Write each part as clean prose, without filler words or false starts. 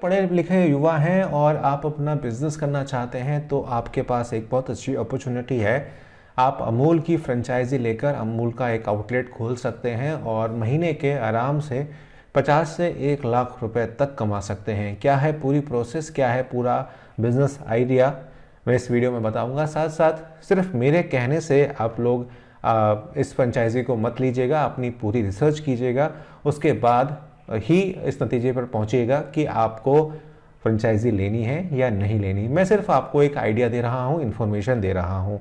पढ़े लिखे युवा हैं और आप अपना बिजनेस करना चाहते हैं तो आपके पास एक बहुत अच्छी अपॉर्चुनिटी है। आप अमूल की फ्रेंचाइजी लेकर अमूल का एक आउटलेट खोल सकते हैं और महीने के आराम से 50 से 1 लाख रुपए तक कमा सकते हैं। क्या है पूरी प्रोसेस, क्या है पूरा बिजनेस आइडिया, मैं इस वीडियो में बताऊंगा। साथ साथ सिर्फ मेरे कहने से आप लोग इस फ्रेंचाइजी को मत लीजिएगा, अपनी पूरी रिसर्च कीजिएगा, उसके बाद ही इस नतीजे पर पहुंचिएगा कि आपको फ्रेंचाइजी लेनी है या नहीं लेनी। मैं सिर्फ आपको एक आइडिया दे रहा हूं, इन्फॉर्मेशन दे रहा हूं।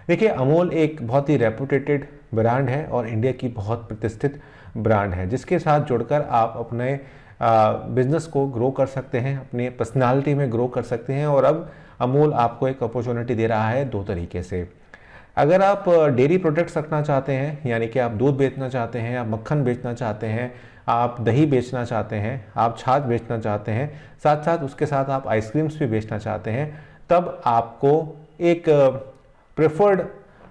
देखिए, अमूल एक बहुत ही रेपुटेटेड ब्रांड है और इंडिया की बहुत प्रतिष्ठित ब्रांड है, जिसके साथ जुड़कर आप अपने बिजनेस को ग्रो कर सकते हैं, अपनी पर्सनालिटी में ग्रो कर सकते हैं। और अब अमूल आपको एक अपॉर्चुनिटी दे रहा है 2 तरीके से। अगर आप डेयरी प्रोडक्ट्स रखना चाहते हैं, यानी कि आप दूध बेचना चाहते हैं, आप मक्खन बेचना चाहते हैं, आप दही बेचना चाहते हैं, आप छाछ बेचना चाहते हैं, साथ साथ उसके साथ आप आइसक्रीम्स भी बेचना चाहते हैं, तब आपको एक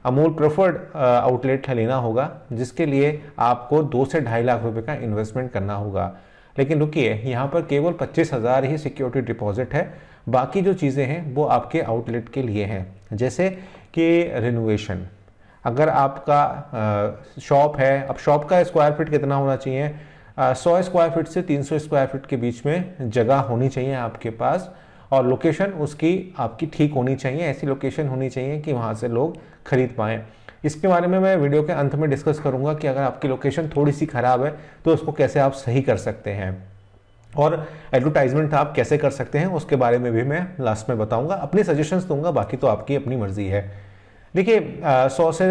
अमूल प्रेफर्ड आउटलेट लेना होगा, जिसके लिए आपको 2 से 2.5 लाख रुपए का इन्वेस्टमेंट करना होगा। लेकिन रुकिए, यहाँ पर केवल 25,000 ही सिक्योरिटी डिपॉजिट है। बाकी जो चीज़ें हैं वो आपके आउटलेट के लिए हैं, जैसे कि रिनोवेशन। अगर आपका शॉप है, अब शॉप का स्क्वायर फीट कितना होना चाहिए? 100 स्क्वायर फीट से 300 स्क्वायर फीट के बीच में जगह होनी चाहिए आपके पास, और लोकेशन उसकी आपकी ठीक होनी चाहिए। ऐसी लोकेशन होनी चाहिए कि वहाँ से लोग खरीद पाएँ। इसके बारे में मैं वीडियो के अंत में डिस्कस करूँगा कि अगर आपकी लोकेशन थोड़ी सी ख़राब है तो उसको कैसे आप सही कर सकते हैं, और एडवर्टाइजमेंट आप कैसे कर सकते हैं उसके बारे में भी मैं लास्ट में बताऊंगा। अपनी सजेशंस दूंगा, बाकी तो आपकी अपनी मर्जी है। देखिए, 100 से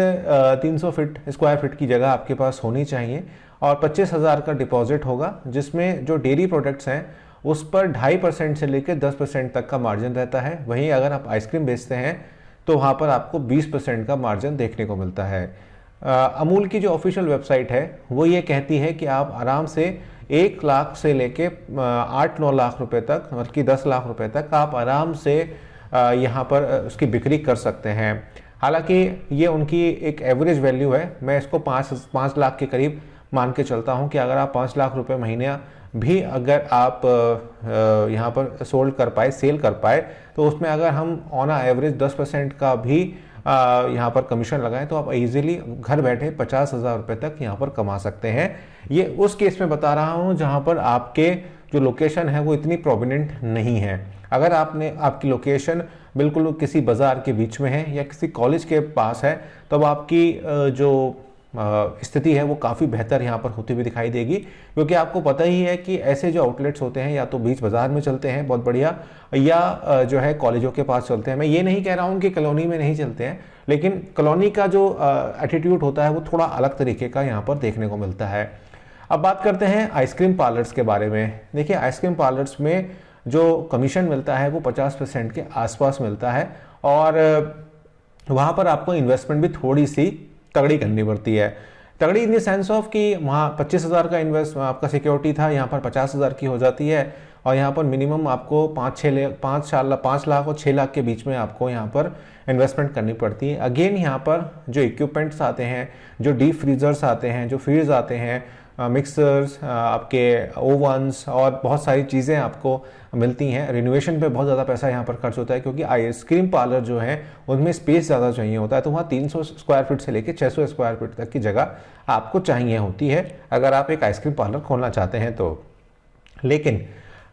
300 स्क्वायर फीट की जगह आपके पास होनी चाहिए और 25,000 का डिपॉजिट होगा, जिसमें जो डेयरी प्रोडक्ट्स हैं उस पर 2.5% से लेकर 10% तक का मार्जिन रहता है। वहीं अगर आप आइसक्रीम बेचते हैं तो वहाँ पर आपको 20% का मार्जिन देखने को मिलता है। अमूल की जो ऑफिशियल वेबसाइट है वो ये कहती है कि आप आराम से 1 लाख से लेके 8-9 लाख रुपए तक, बल्कि 10 लाख रुपए तक आप आराम से यहाँ पर उसकी बिक्री कर सकते हैं। हालांकि ये उनकी एक एवरेज वैल्यू है। मैं इसको 5 लाख के करीब मान के चलता हूँ कि अगर आप 5 लाख रुपए महीना भी अगर आप यहाँ पर सेल कर पाए, तो उसमें अगर हम ऑन एवरेज 10% का भी यहाँ पर कमीशन लगाएं तो आप इजीली घर बैठे 50,000 रुपये तक यहाँ पर कमा सकते हैं। ये उस केस में बता रहा हूँ जहाँ पर आपके जो लोकेशन है वो इतनी प्रोमिनेंट नहीं है। अगर आपकी लोकेशन बिल्कुल किसी बाज़ार के बीच में है या किसी कॉलेज के पास है, तब आपकी जो स्थिति है वो काफ़ी बेहतर यहाँ पर होती हुई दिखाई देगी, क्योंकि आपको पता ही है कि ऐसे जो आउटलेट्स होते हैं या तो बीच बाज़ार में चलते हैं बहुत बढ़िया, या जो है कॉलेजों के पास चलते हैं। मैं ये नहीं कह रहा हूँ कि कॉलोनी में नहीं चलते हैं, लेकिन कॉलोनी का जो एटीट्यूड होता है वो थोड़ा अलग तरीके का यहाँ पर देखने को मिलता है। अब बात करते हैं आइसक्रीम पार्लर्स के बारे में। देखिए, आइसक्रीम पार्लर्स में जो कमीशन मिलता है वो 50% के आसपास मिलता है, और वहाँ पर आपको इन्वेस्टमेंट भी थोड़ी सी तगड़ी करनी पड़ती है। तगड़ी इन द सेंस ऑफ कि वहाँ 25,000 का इन्वेस्ट आपका सिक्योरिटी था, यहाँ पर 50,000 की हो जाती है, और यहाँ पर मिनिमम आपको 5 लाख और 6 लाख के बीच में आपको यहाँ पर इन्वेस्टमेंट करनी पड़ती है। अगेन यहाँ पर जो इक्विपमेंट्स आते हैं, जो डीप फ्रीजर्स आते हैं, जो फ्रीज आते हैं, मिक्सर्स, आपके ओवन्स और बहुत सारी चीज़ें आपको मिलती हैं। रिनोवेशन पे बहुत ज़्यादा पैसा यहाँ पर खर्च होता है, क्योंकि आइसक्रीम पार्लर जो है उनमें स्पेस ज़्यादा चाहिए होता है, तो वहाँ 300 स्क्वायर फीट से लेकर 600 स्क्वायर फीट तक की जगह आपको चाहिए होती है अगर आप एक आइसक्रीम पार्लर खोलना चाहते हैं तो। लेकिन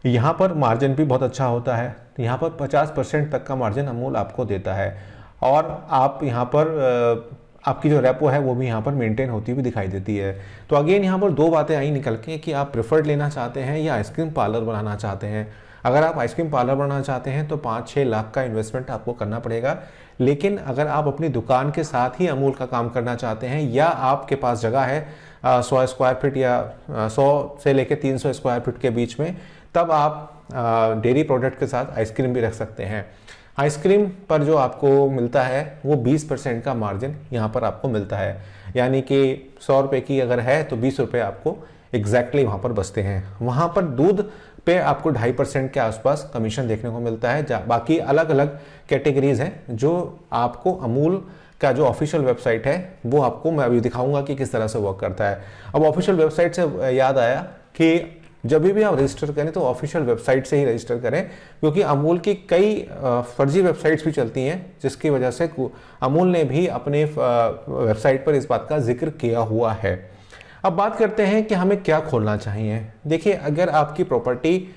यहाँ पर मार्जिन भी बहुत अच्छा होता है। यहाँ पर 50% तक का मार्जिन अमूल आपको देता है, और आप यहाँ पर आपकी जो रेपो है वो भी यहाँ पर मेंटेन होती हुई दिखाई देती है। तो अगेन यहाँ पर 2 बातें आई निकल के कि आप प्रेफर्ड लेना चाहते हैं या आइसक्रीम पार्लर बनाना चाहते हैं। अगर आप आइसक्रीम पार्लर बनाना चाहते हैं तो 5-6 लाख का इन्वेस्टमेंट आपको करना पड़ेगा। लेकिन अगर आप अपनी दुकान के साथ ही अमूल का काम करना चाहते हैं, या आपके पास जगह है 100 स्क्वायर फीट या 100 से लेकर 300 स्क्वायर फीट के बीच में, तब आप डेयरी प्रोडक्ट के साथ आइसक्रीम भी रख सकते हैं। आइसक्रीम पर जो आपको मिलता है वो 20% का मार्जिन यहाँ पर आपको मिलता है, यानी कि 100 रुपये की अगर है तो 20 रुपये आपको एग्जैक्टली वहाँ पर बचते हैं। वहाँ पर दूध पे आपको 2.5% के आसपास कमीशन देखने को मिलता है। बाकी अलग अलग कैटेगरीज हैं जो आपको अमूल का जो ऑफिशियल वेबसाइट है वो आपको मैं अभी दिखाऊंगा कि किस तरह से वर्क करता है। अब ऑफिशियल वेबसाइट से याद आया कि जब भी आप रजिस्टर करें तो ऑफिशियल वेबसाइट से ही रजिस्टर करें, क्योंकि अमूल की कई फर्जी वेबसाइट्स भी चलती हैं, जिसकी वजह से अमूल ने भी अपने वेबसाइट पर इस बात का जिक्र किया हुआ है। अब बात करते हैं कि हमें क्या खोलना चाहिए। देखिए, अगर आपकी प्रॉपर्टी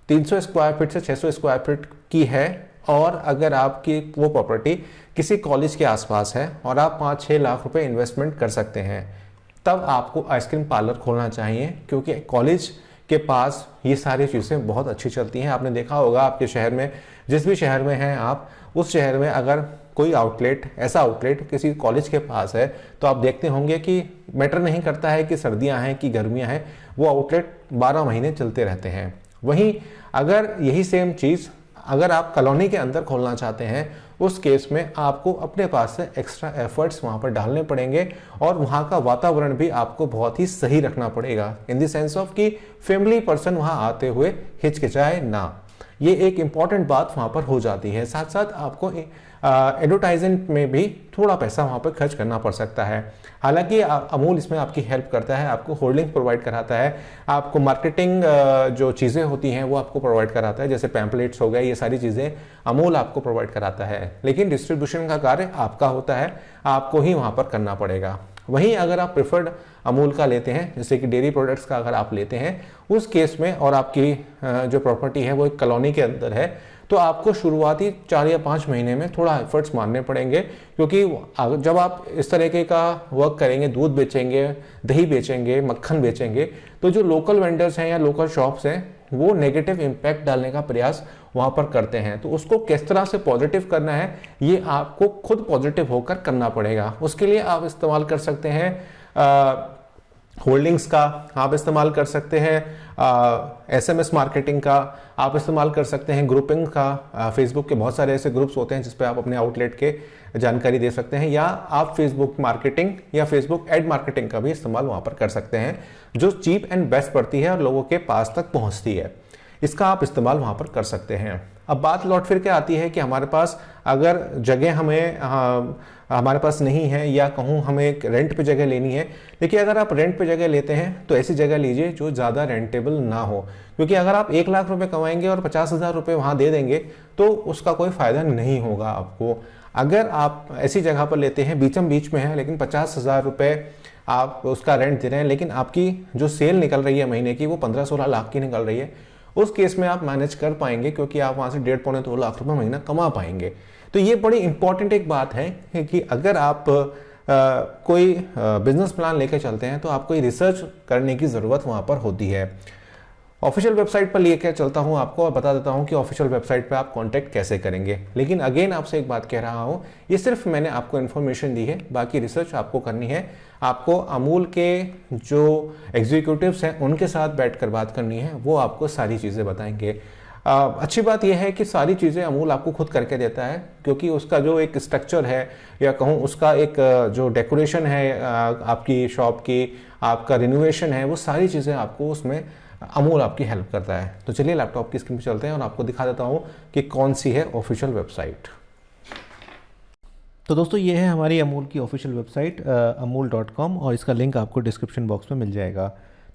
300 स्क्वायर फीट से 600 स्क्वायर फीट की है और अगर आपकी वो प्रॉपर्टी किसी कॉलेज के आसपास है और आप 5-6 लाख रुपए इन्वेस्टमेंट कर सकते हैं, तब आपको आइसक्रीम पार्लर खोलना चाहिए, क्योंकि कॉलेज के पास ये सारी चीज़ें बहुत अच्छी चलती हैं। आपने देखा होगा आपके शहर में, जिस भी शहर में हैं आप, उस शहर में अगर कोई आउटलेट, ऐसा आउटलेट किसी कॉलेज के पास है, तो आप देखते होंगे कि मैटर नहीं करता है कि सर्दियां हैं कि गर्मियां हैं, वो आउटलेट 12 महीने चलते रहते हैं। वहीं अगर यही सेम चीज़ अगर आप कॉलोनी के अंदर खोलना चाहते हैं, उस केस में आपको अपने पास से एक्स्ट्रा एफर्ट्स वहाँ पर डालने पड़ेंगे और वहाँ का वातावरण भी आपको बहुत ही सही रखना पड़ेगा, इन द सेंस ऑफ कि फैमिली पर्सन वहाँ आते हुए हिचकिचाए ना। ये एक इम्पॉर्टेंट बात वहाँ पर हो जाती है। साथ साथ आपको एडवर्टाइजमेंट में भी थोड़ा पैसा वहाँ पर खर्च करना पड़ सकता है। हालांकि अमूल इसमें आपकी हेल्प करता है, आपको होल्डिंग प्रोवाइड कराता है, आपको मार्केटिंग जो चीज़ें होती हैं वो आपको प्रोवाइड कराता है, जैसे पैम्पलेट्स हो गए, ये सारी चीज़ें अमूल आपको प्रोवाइड कराता है। लेकिन डिस्ट्रीब्यूशन का कार्य आपका होता है, आपको ही वहाँ पर करना पड़ेगा। वहीं अगर आप प्रेफर्ड अमूल का लेते हैं, जैसे कि डेयरी प्रोडक्ट्स का अगर आप लेते हैं, उस केस में और आपकी जो प्रॉपर्टी है वो एक कॉलोनी के अंदर है, तो आपको शुरुआती 4 या 5 महीने में थोड़ा एफर्ट्स मारने पड़ेंगे, क्योंकि जब आप इस तरीके का वर्क करेंगे, दूध बेचेंगे, दही बेचेंगे, मक्खन बेचेंगे, तो जो लोकल वेंडर्स हैं या लोकल शॉप्स हैं वो नेगेटिव इम्पैक्ट डालने का प्रयास वहाँ पर करते हैं। तो उसको किस तरह से पॉजिटिव करना है, ये आपको खुद पॉजिटिव होकर करना पड़ेगा। उसके लिए आप इस्तेमाल कर सकते हैं होल्डिंग्स का, आप इस्तेमाल कर सकते हैं SMS मार्केटिंग का, आप इस्तेमाल कर सकते हैं ग्रुपिंग का। फेसबुक के बहुत सारे ऐसे ग्रुप्स होते हैं जिस पे आप अपने आउटलेट के जानकारी दे सकते हैं, या आप फेसबुक मार्केटिंग या फेसबुक एड मार्केटिंग का भी इस्तेमाल वहाँ पर कर सकते हैं, जो चीप एंड बेस्ट पड़ती है और लोगों के पास तक पहुँचती है। इसका आप इस्तेमाल वहाँ पर कर सकते हैं। अब बात लौट फिर के आती है कि हमारे पास अगर जगह हमारे पास नहीं है, या कहूँ हमें एक रेंट पे जगह लेनी है। देखिए, अगर आप रेंट पे जगह लेते हैं तो ऐसी जगह लीजिए जो ज़्यादा रेंटेबल ना हो, क्योंकि अगर आप 1 लाख रुपए कमाएंगे और 50,000 रुपये वहाँ दे देंगे तो उसका कोई फ़ायदा नहीं होगा आपको। अगर आप ऐसी जगह पर लेते हैं, बीचम बीच में है, लेकिन 50,000 रुपये आप उसका रेंट दे रहे हैं, लेकिन आपकी जो सेल निकल रही है महीने की वो 15-16 लाख की निकल रही है, उस केस में आप मैनेज कर पाएंगे, क्योंकि आप वहाँ से 1.5-2 लाख रुपए महीना कमा पाएंगे। तो ये बड़ी इंपॉर्टेंट एक बात है कि अगर आप कोई बिजनेस प्लान लेकर चलते हैं तो आपको ये रिसर्च करने की ज़रूरत वहाँ पर होती है। ऑफिशियल वेबसाइट पर लेकर चलता हूँ आपको और बता देता हूँ कि ऑफिशियल वेबसाइट पर आप कांटेक्ट कैसे करेंगे। लेकिन अगेन आपसे एक बात कह रहा हूँ, ये सिर्फ मैंने आपको इन्फॉर्मेशन दी है, बाकी रिसर्च आपको करनी है। आपको अमूल के जो एग्जीक्यूटिव्स हैं उनके साथ बैठकर बात करनी है, वो आपको सारी चीज़ें बताएंगे। अच्छी बात यह है कि सारी चीज़ें अमूल आपको खुद करके देता है, क्योंकि उसका जो एक स्ट्रक्चर है या कहूँ उसका एक जो डेकोरेशन है आपकी शॉप की, आपका रिनोवेशन है, वो सारी चीज़ें आपको उसमें अमूल आपकी हेल्प करता है। तो चलिए लैपटॉप की स्क्रीन पर चलते हैं और आपको दिखा देता हूँ कि कौन सी है ऑफिशियल वेबसाइट। तो दोस्तों, ये है हमारी अमूल की ऑफिशियल वेबसाइट amul.com, और इसका लिंक आपको डिस्क्रिप्शन बॉक्स में मिल जाएगा।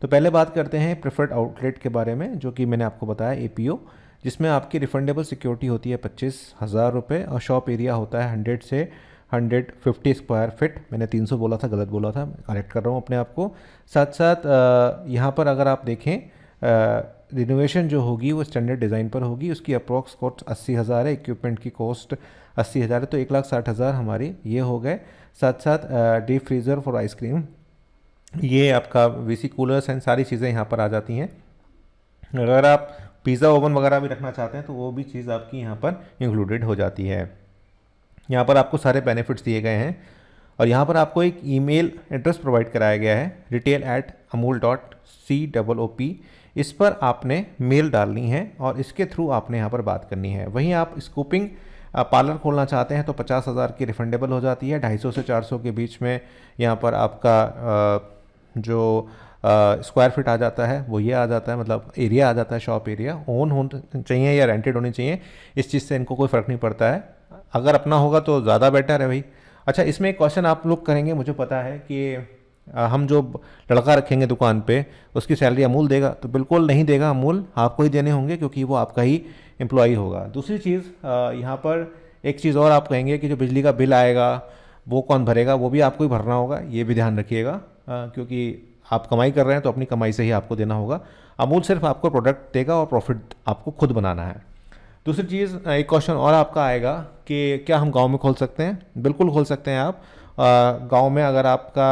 तो पहले बात करते हैं प्रेफर्ड आउटलेट के बारे में, जो कि मैंने आपको बताया APO, जिसमें आपकी रिफंडेबल सिक्योरिटी होती है 25,000 रुपये और शॉप एरिया होता है 100 से 150 स्क्वायर फीट। मैंने 300 बोला था, गलत बोला था, करेक्ट कर रहा हूँ अपने आप को। साथ साथ यहाँ पर अगर आप देखें, रिनोवेशन जो होगी वो स्टैंडर्ड डिज़ाइन पर होगी। उसकी अप्रॉक्स कॉस्ट 80,000 है, इक्विपमेंट की कॉस्ट 80,000 है, तो 1,60,000 हमारी ये हो गए। साथ साथ डीप फ्रीज़र फॉर आइसक्रीम, ये आपका VC कूलर्स एंड सारी चीज़ें यहाँ पर आ जाती हैं। अगर आप पिज़्ज़ा ओवन वगैरह भी रखना चाहते हैं तो वो भी चीज़ आपकी यहाँ पर इंक्लूडेड हो जाती है। यहाँ पर आपको सारे बेनिफिट्स दिए गए हैं और यहाँ पर आपको एक ईमेल एड्रेस प्रोवाइड कराया गया है, retail@amul.coop। इस पर आपने मेल डालनी है और इसके थ्रू आपने यहाँ पर बात करनी है। वहीं आप स्कूपिंग पार्लर खोलना चाहते हैं तो 50,000 की रिफंडेबल हो जाती है। 250 से 400 के बीच में यहाँ पर आपका जो स्क्वायर फीट आ जाता है वो ये आ जाता है, मतलब एरिया आ जाता है, शॉप एरिया। ओन होना चाहिए या रेंटेड होनी चाहिए, इस चीज़ से इनको कोई फ़र्क नहीं पड़ता है। अगर अपना होगा तो ज़्यादा बेटर है भाई। अच्छा, इसमें एक क्वेश्चन आप लोग करेंगे, मुझे पता है कि हम जो लड़का रखेंगे दुकान पे उसकी सैलरी अमूल देगा? तो बिल्कुल नहीं देगा, अमूल आपको ही देने होंगे क्योंकि वो आपका ही एम्प्लॉई होगा। दूसरी चीज़ यहाँ पर एक चीज़ और आप कहेंगे कि जो बिजली का बिल आएगा वो कौन भरेगा? वो भी आपको ही भरना होगा, ये भी ध्यान रखिएगा, क्योंकि आप कमाई कर रहे हैं तो अपनी कमाई से ही आपको देना होगा। अमूल सिर्फ आपको प्रोडक्ट देगा और प्रॉफिट आपको खुद बनाना है। दूसरी चीज़, एक क्वेश्चन और आपका आएगा कि क्या हम गांव में खोल सकते हैं? बिल्कुल खोल सकते हैं आप। गांव में अगर आपका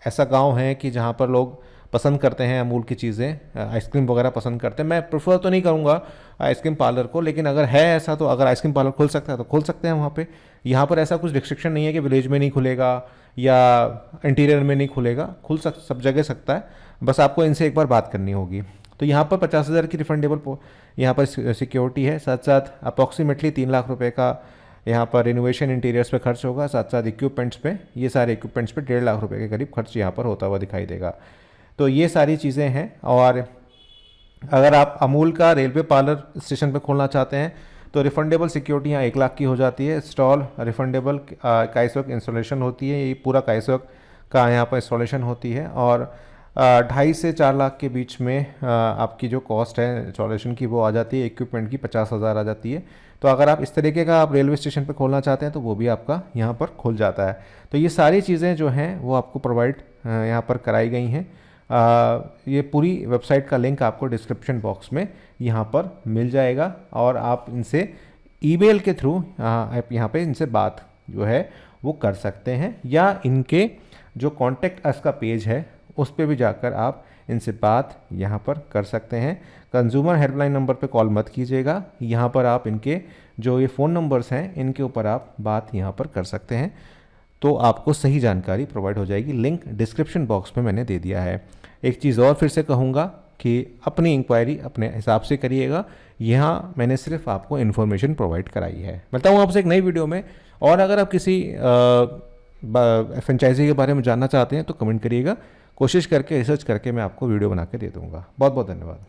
ऐसा गांव है कि जहां पर लोग पसंद करते हैं अमूल की चीज़ें, आइसक्रीम वगैरह पसंद करते हैं, मैं प्रेफर तो नहीं करूँगा आइसक्रीम पार्लर को, लेकिन अगर है ऐसा तो अगर आइसक्रीम पार्लर खोल सकता है तो खोल सकते हैं वहाँ पे। यहाँ पर ऐसा कुछ रिस्ट्रिक्शन नहीं है कि विलेज में नहीं खुलेगा या इंटीरियर में नहीं खुलेगा, सब जगह सकता है, बस आपको इनसे एक बार बात करनी होगी। तो यहाँ पर 50,000 की रिफंडेबल यहाँ पर सिक्योरिटी है, साथ साथ अप्रॉक्सीमेटली 3 लाख रुपए का यहाँ पर रिनोवेशन इंटीरियर्स पे खर्च होगा, साथ साथ इक्विपमेंट्स पे, ये सारे इक्विपमेंट्स पे 1.5 लाख रुपए के करीब खर्च यहाँ पर होता हुआ दिखाई देगा। तो ये सारी चीज़ें हैं। और अगर आप अमूल का रेलवे पार्लर स्टेशन पे खोलना चाहते हैं तो रिफंडेबल सिक्योरिटी यहाँ 1 लाख की हो जाती है। स्टॉल रिफंडेबल काइसवर्क इंस्टॉलेशन होती है, ये पूरा काइसवर्क का यहाँ पर इंस्टॉलेशन होती है। और 2.5 से 4 लाख के बीच में आपकी जो कॉस्ट है इंस्टॉलेशन की वो आ जाती है, इक्विपमेंट की 50,000 आ जाती है। तो अगर आप इस तरीके का आप रेलवे स्टेशन पर खोलना चाहते हैं तो वो भी आपका यहाँ पर खुल जाता है। तो ये सारी चीज़ें जो हैं वो आपको प्रोवाइड यहाँ पर कराई गई हैं। ये पूरी वेबसाइट का लिंक आपको डिस्क्रिप्शन बॉक्स में यहाँ पर मिल जाएगा और आप इनसे ईमेल के थ्रू आप यहाँ पे इनसे बात जो है वो कर सकते हैं, या इनके जो कॉन्टेक्ट अस का पेज है उस पर भी जाकर आप इनसे बात यहाँ पर कर सकते हैं। कंज्यूमर हेल्पलाइन नंबर पे कॉल मत कीजिएगा, यहाँ पर आप इनके जो ये फ़ोन नंबर्स हैं इनके ऊपर आप बात यहाँ पर कर सकते हैं, तो आपको सही जानकारी प्रोवाइड हो जाएगी। लिंक डिस्क्रिप्शन बॉक्स में मैंने दे दिया है। एक चीज़ और फिर से कहूँगा कि अपनी इंक्वायरी अपने हिसाब से करिएगा, यहाँ मैंने सिर्फ आपको इन्फॉर्मेशन प्रोवाइड कराई है। मिलता हूँ आपसे एक नई वीडियो में, और अगर आप किसी फ्रेंचाइजी के बारे में जानना चाहते हैं तो कमेंट करिएगा, कोशिश करके रिसर्च करके मैं आपको वीडियो बना के दे दूँगा। बहुत बहुत धन्यवाद।